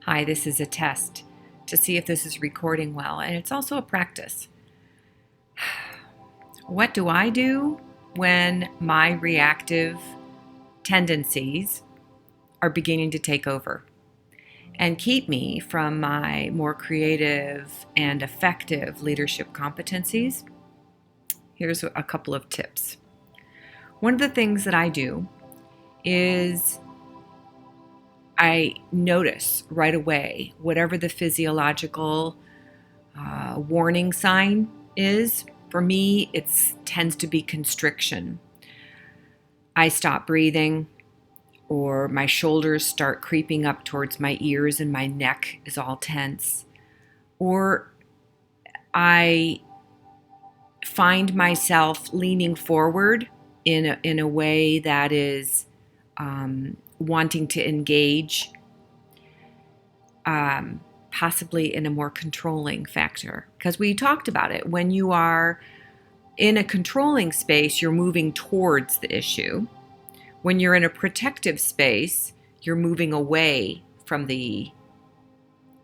Hi, this is a test to see if this is recording well, and it's also a practice. What do I do when my reactive tendencies are beginning to take over and keep me from my more creative and effective leadership competencies? Here's a couple of tips. One of the things that I do is I notice right away whatever the physiological warning sign is. For me, it tends to be constriction. I stop breathing, or my shoulders start creeping up towards my ears and my neck is all tense, or I find myself leaning forward in a way that is wanting to engage, possibly in a more controlling factor. Because we talked about it. When you are in a controlling space, you're moving towards the issue. When you're in a protective space, you're moving away from the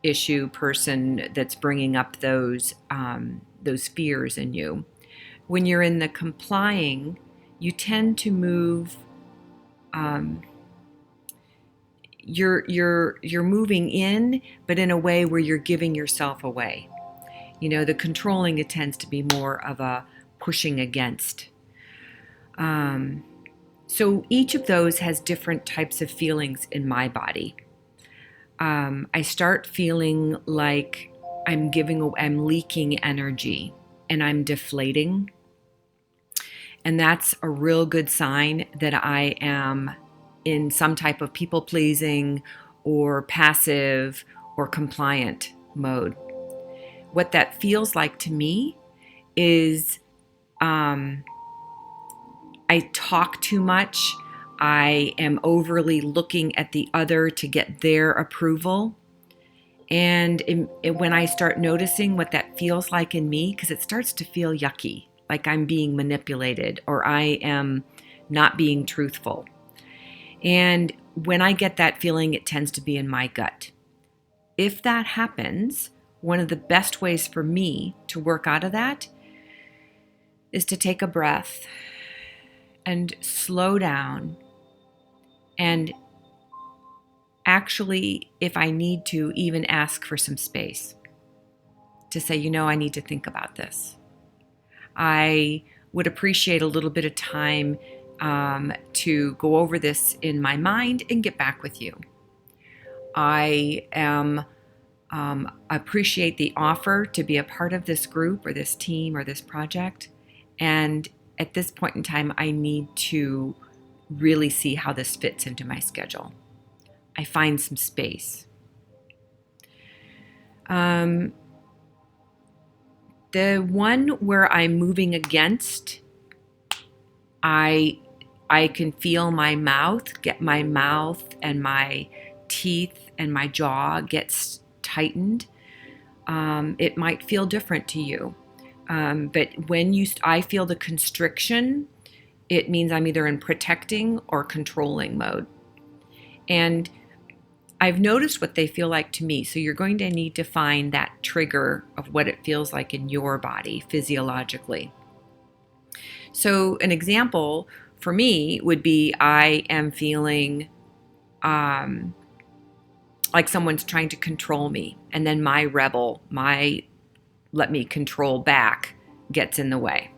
issue person that's bringing up those fears in you. When you're in the complying, you tend to move. You're moving in, but in a way where you're giving yourself away. The controlling, it tends to be more of a pushing against. So each of those has different types of feelings in my body. I start feeling like I'm leaking energy and I'm deflating. And that's a real good sign that I am in some type of people pleasing or passive or compliant mode. What that feels like to me is I talk too much. I am overly looking at the other to get their approval. And when I start noticing what that feels like in me, because it starts to feel yucky, like I'm being manipulated or I am not being truthful. And when I get that feeling, it tends to be in my gut. If that happens, one of the best ways for me to work out of that is to take a breath and slow down and actually, if I need to, even ask for some space to say, I need to think about this. I would appreciate a little bit of time to go over this in my mind and get back with you. I appreciate the offer to be a part of this group or this team or this project. And at this point in time, I need to really see how this fits into my schedule. I find some space. The one where I'm moving against, I can feel my mouth and my teeth and my jaw gets tightened. It might feel different to you. But when I feel the constriction, it means I'm either in protecting or controlling mode. And I've noticed what they feel like to me. So you're going to need to find that trigger of what it feels like in your body physiologically. So an example for me would be I am feeling like someone's trying to control me. And then my rebel, my let me control back gets in the way.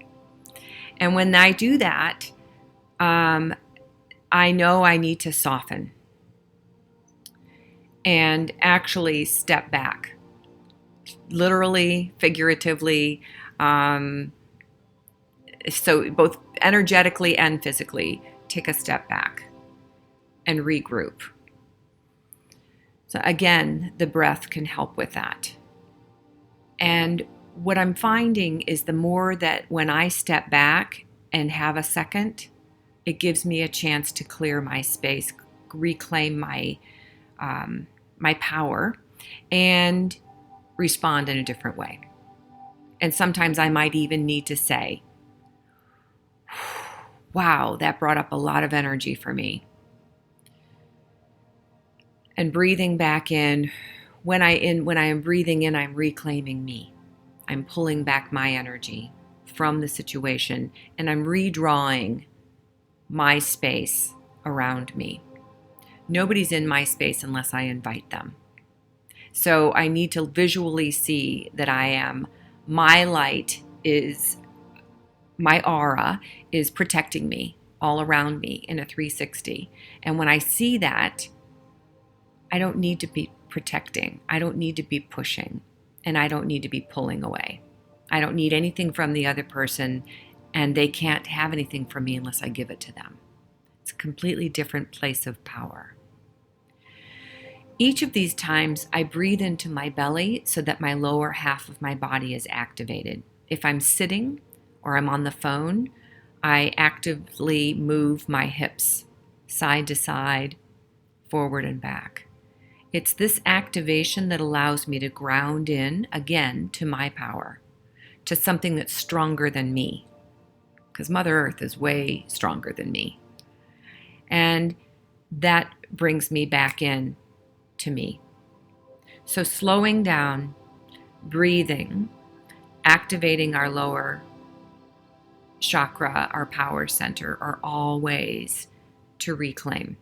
And when I do that, I know I need to soften and actually step back, literally, figuratively, so both energetically and physically, take a step back and regroup. So again, the breath can help with that. And what I'm finding is the more that when I step back and have a second, it gives me a chance to clear my space, reclaim my power, and respond in a different way. And sometimes I might even need to say, wow, that brought up a lot of energy for me. And breathing back in. When I am breathing in, I'm reclaiming me. I'm pulling back my energy from the situation, and I'm redrawing my space around me. Nobody's in my space unless I invite them. So I need to visually see that my light is, my aura is protecting me all around me in a 360. And when I see that, I don't need to be protecting. I don't need to be pushing. And I don't need to be pulling away. I don't need anything from the other person, and they can't have anything from me unless I give it to them. It's a completely different place of power. Each of these times, I breathe into my belly so that my lower half of my body is activated. If I'm sitting or I'm on the phone, I actively move my hips side to side, forward and back. It's this activation that allows me to ground in, again, to my power, to something that's stronger than me, because Mother Earth is way stronger than me. And that brings me back in to me. So slowing down, breathing, activating our lower chakra, our power center, are all ways to reclaim.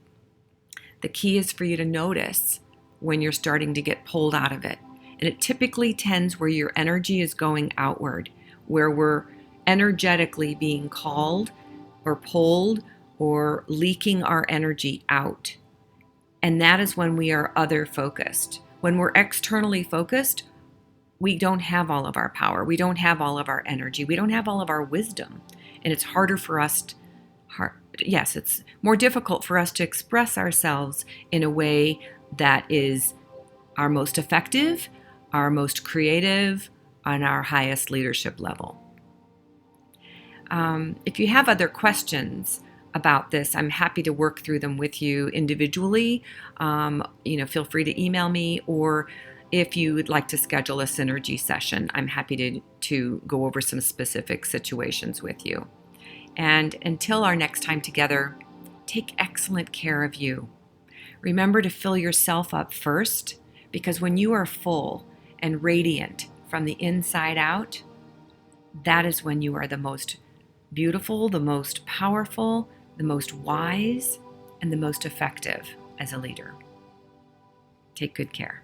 The key is for you to notice when you're starting to get pulled out of it. And it typically tends where your energy is going outward, where we're energetically being called or pulled or leaking our energy out. And that is when we are other focused. When we're externally focused, we don't have all of our power. We don't have all of our energy. We don't have all of our wisdom. And it's harder for us, it's more difficult for us to express ourselves in a way that is our most effective, our most creative, on our highest leadership level. If you have other questions about this, I'm happy to work through them with you individually. Feel free to email me, or if you would like to schedule a synergy session, I'm happy to go over some specific situations with you. And until our next time together, take excellent care of you. Remember to fill yourself up first, because when you are full and radiant from the inside out, that is when you are the most beautiful, the most powerful, the most wise, and the most effective as a leader. Take good care.